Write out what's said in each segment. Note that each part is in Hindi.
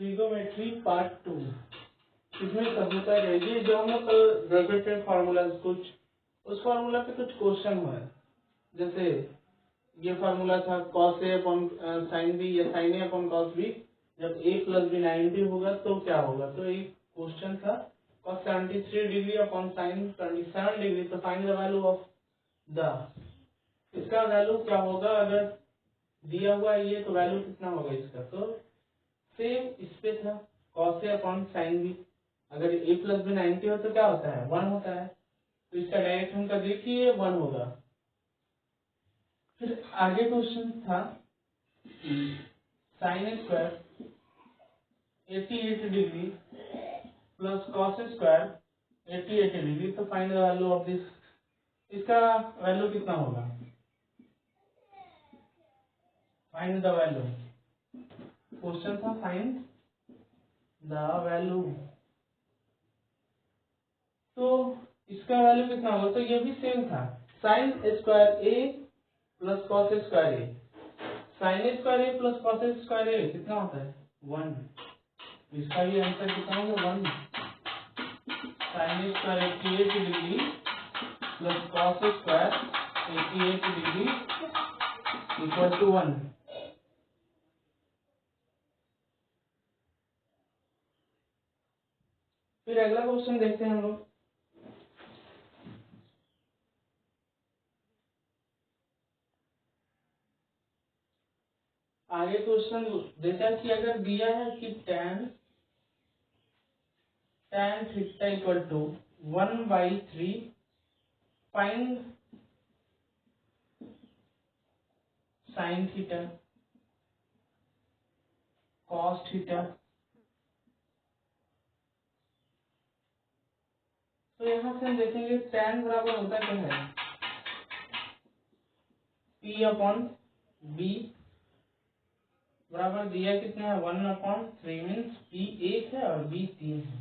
ट्रिगोमेट्री पार्ट 2 इसमें सब होता है। ये जो हम लोग कल देखे थे फार्मूला कुछ, उस फार्मूला पे कुछ क्वेश्चन हुआ है। जैसे ये फार्मूला था cos a upon sin b या sin a upon cos b, जब a प्लस b 90 होगा तो क्या होगा। तो एक क्वेश्चन था cos 73 degree upon sin 27 degree, तो find the value of the, इसका वैल्यू क्या होगा अगर दिया हुआ ये, तो वैल्यू कितना होगा इसका। तो सेम इस पे था cos a upon sin b, अगर a प्लस b 90 हो तो क्या होता है 1 होता है, तो इसका डायरेक्ट हम कर देखिए 1 होगा। फिर आगे क्वेश्चन था sin square 88 degree plus cos square 88 degree, तो find the value of this, इसका वैल्यू कितना होगा, फाइंड द वैल्यू। क्वेश्चन था फाइंड द वैल्यू, तो इसका वैल्यू कितना होगा। तो ये भी सेम था sin square a plus cos square a, sin square a plus cos square a कितना होता है 1, इसका भी आंसर कितना होगा 1। sin square 88 degree plus cos square 88 degree equal to 1। फिर अगला क्वेश्चन देखते हैं हम लोग। आगे क्वेश्चन देता है कि अगर दिया है कि tan theta equal to 1/3, find sin theta cos theta. तो यहाँ से हम देखेंगे tan बराबर होता क्या है p अपॉन b, बराबर दिया कितना है 1/3, मीन्स p 1 है और b 3 है।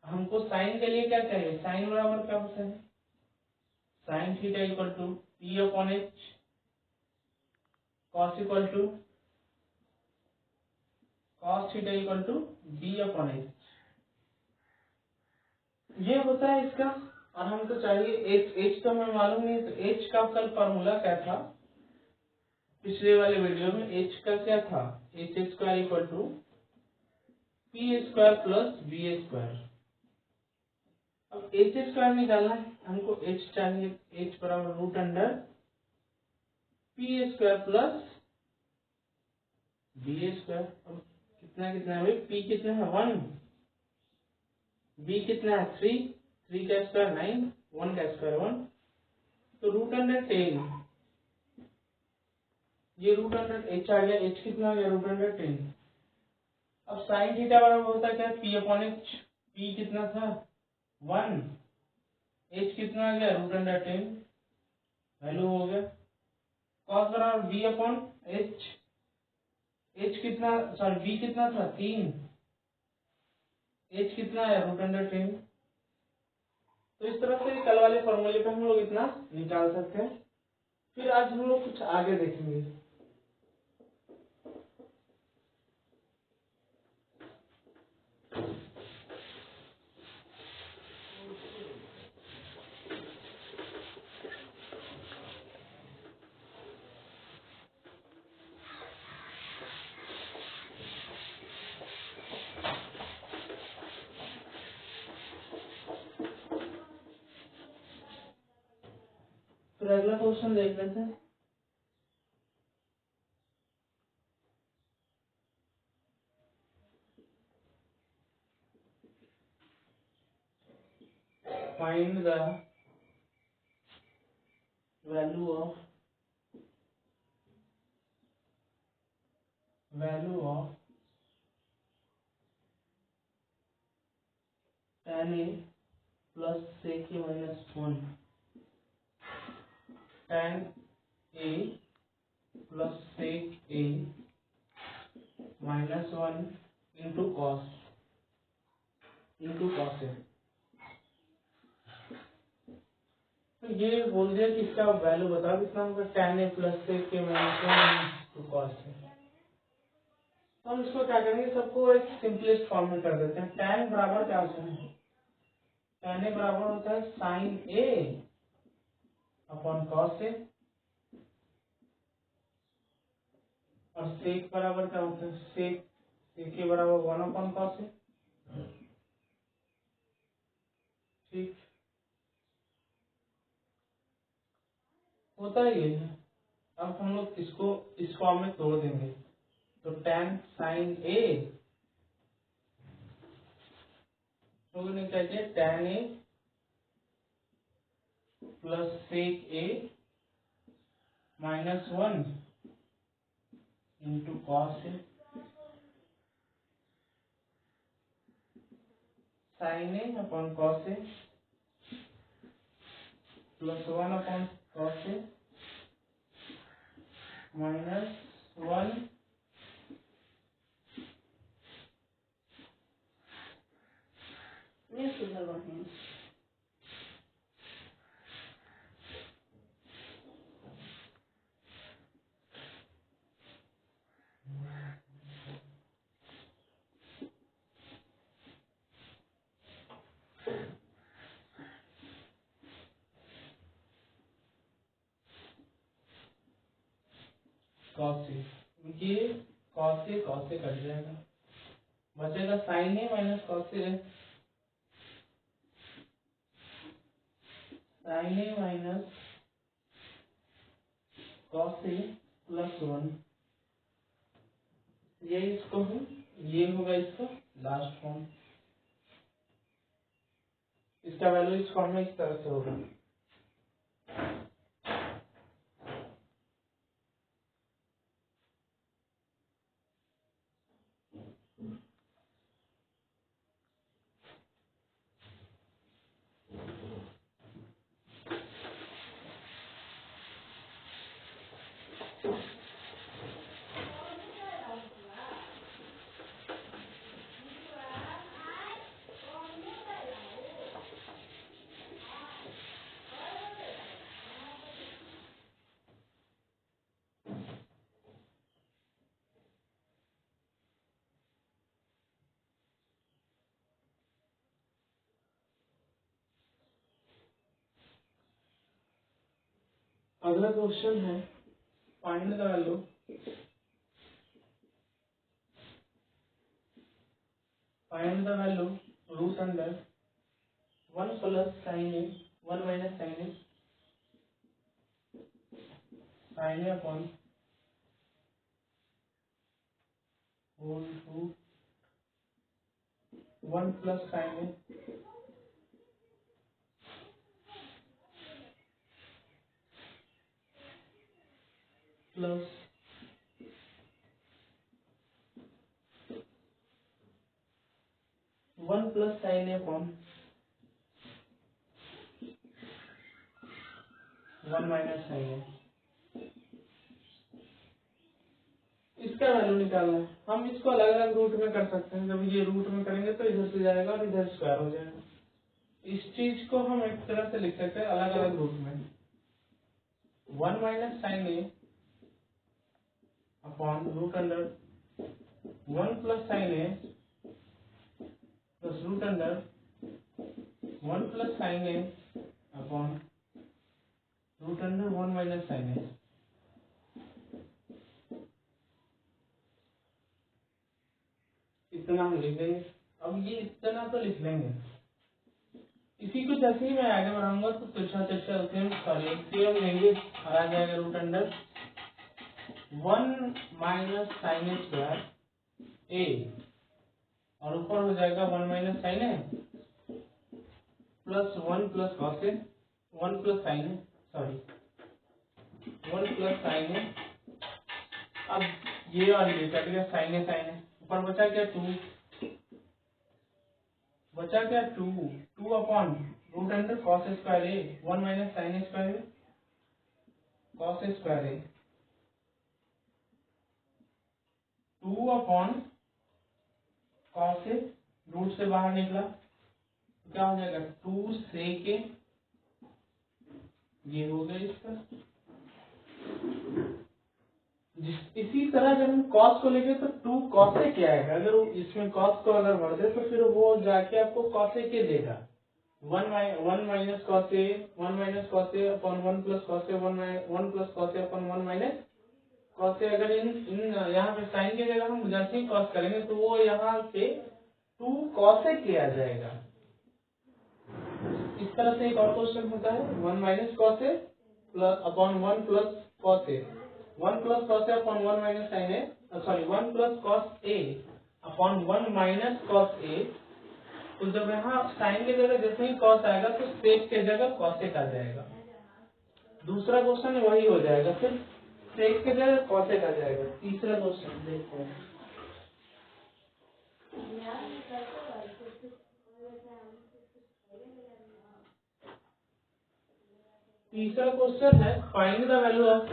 हमको साइन के लिए क्या चाहिए, साइन बराबर क्या होता है sine theta equal to p upon h, cos equal to cos theta equal to b upon h, ये होता है इसका। और हमको चाहिए h तो हमें मालूम नहीं, तो h का कल फॉर्मूला क्या था पिछले वाले वीडियो में, h का क्या था h square equal to p square plus b square. अब h स्क्वायर निकालना है हमको, h चाहिए, h बराबर root under p square plus b square. अब कितना कितना है भाई, p कितना है 1, b कितना है 3, 3 का स्क्वायर 9, 1 का स्क्वायर 1, तो रूट अंडर 10, ये रूट अंडर h आ गया, h कितना आ गया रूट अंडर 10। अब साइन थीटा बराबर होता क्या है p अपॉन h, p कितना था 1, h कितना आ गया रूट अंडर 10, वैल्यू हो गया। cos बराबर b अपॉन h, h कितना, सॉरी b कितना था 3, h कितना है रूट अंडर 10। तो इस तरह से कल वाले फॉर्मूले पे हम लोग इतना निकाल सकते हैं। फिर आज हम लोग कुछ आगे देखेंगे। फिर अगला क्वेश्चन देख लेते हैं। Find the value of tan a plus sec a minus 1, tan a plus sec a minus 1 into cos a। तो ये बोल दिया कि इसका वैल्यू बताओ कितना होगा, tan a plus sec a minus 1 into cos a। तो हम इसको क्या करेंगे, सबको एक सिंपलेस्ट फॉर्म में कर देते हैं। tan बराबर क्या होता है, tan ए बराबर होता है साइन ए अपॉन कॉस ए, और सेक बराबर क्या होता है, सेक सेक के बराबर 1 अपॉन कॉस ए। ठीक, होता ही है। अब हम लोग इसको इस फॉर्म में तोड़ देंगे, तो tan साइन ए तो क्या किया, tan A plus sec A -1 into cos A, sine A upon cos A plus 1 upon cos ए -1 मैं सुधर रही हूँ। कॉस ए, ये कॉस ए कट जाएगा, बचेगा sine A minus cos A, sine A minus cos A plus 1, ये इसको है, ये होगा इसका लास्ट फॉर्म। इसका वैल्यू इस फॉर्म में इस तरह से होगा। अगला क्वेश्चन है, find the value root under 1 plus sine A 1 minus sine A upon whole root 1 plus sine A plus 1 plus sine A upon 1 minus sine A. इसका वैल्यू निकालना है। हम इसको अलग अलग रूट में कर सकते हैं। जब ये रूट में करेंगे तो इधर से जाएगा और इधर स्क्वायर हो जाएगा। इस चीज को हम एक तरह से लिख सकते हैं अलग अलग रूट में, 1 minus sine A upon root under 1 plus sine A plus root under 1 plus sine A upon root under 1 minus sine A. इतना हम लिख देंगे। अब ये इतना तो लिख लेंगे, इसी को जैसे ही मैं आगे बढ़ाऊंगा तो तिरछा तिरछा थ्योरम लेंगे और आ जाएगा रूट अंडर 1 माइनस साइन ए स्क्वायर ए, और ऊपर हो जाएगा 1 minus sine A plus 1 plus cos A 1 plus sine A, sorry 1 plus sine ए। अब ये और ये कट गया, साइन ए ऊपर बचा क्या 2, बचा क्या 2 upon root under cos square A 1 minus sine square A cos square A 2 upon cos A, root से बाहर निकला तो क्या हो जाएगा 2 सेक ए, ये हो गया इसका इसी तरह जब हम कॉस को लेंगे तो 2 कॉस ए के आएगा। अगर इसमें कॉस को अगर भर दे तो फिर वो जाके आपको कॉस ए के देगा। 1 minus cos A, 1 minus cos A upon 1 plus cos A, 1 plus cos A upon 1 minus cos ए। अगर इन यहाँ पे साइन की जगह हम जैसे ही कॉस करेंगे तो वो यहाँ पे 2 कॉस ए के आ जाएगा। इस तरह से एक और क्वेश्चन होता है 1 minus cos A upon 1 plus cos A, 1 plus cos A upon 1 minus sine A, sorry 1 plus cos A upon 1 minus cos ए। तो जब यहाँ साइन की जगह जैसे ही कॉस आएगा तो सेक के जगह कॉसेक आ जाएगा। दूसरा क्वेश्चन वही हो जाएगा, फिर सेक के जगह कॉसेक आ जाएगा। तीसरा क्वेश्चन देखते हैं। तीसरा क्वेश्चन है find the value of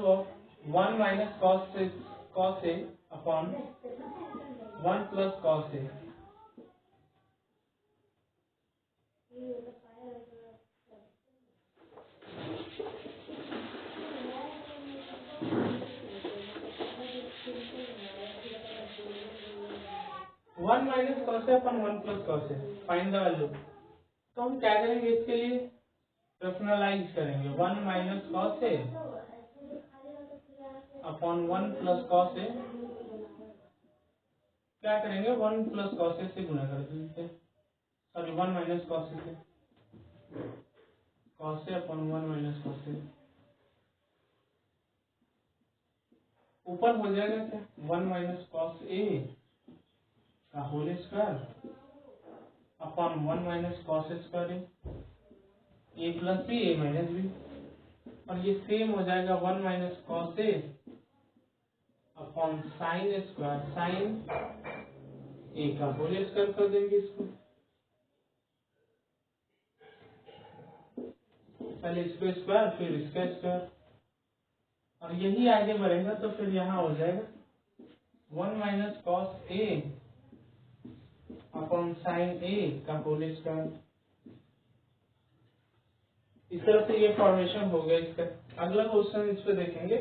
of 1 minus cos a upon 1 plus cos a। One minus cos A upon 1 plus cos A, find the value. तो हम क्या करेंगे, इसके लिए रेशनलाइज करेंगे। 1 minus cos A upon 1 plus cos A, क्या करेंगे 1 प्लस कॉस ए से गुना कर देते, सॉरी 1 माइनस कॉस ए से, cos A upon 1 minus cos A. ऊपर हो जाएगा क्या 1 माइनस कॉस ए का whole square upon 1 minus cos square A plus B A minus B, और ये सेम हो जाएगा 1 minus cos A upon sine square sine A का होल स्क्वायर कर देंगे इसको। पहले इसको स्क्वायर फिर इसका स्क्वायर, और यही आगे बढ़ेगा तो फिर यहाँ हो जाएगा 1 minus cos A upon sign A का होल स्क्वायर। इस तरह से ये फॉर्मेशन हो गया इसका। अगला क्वेश्चन इस पे देखेंगे।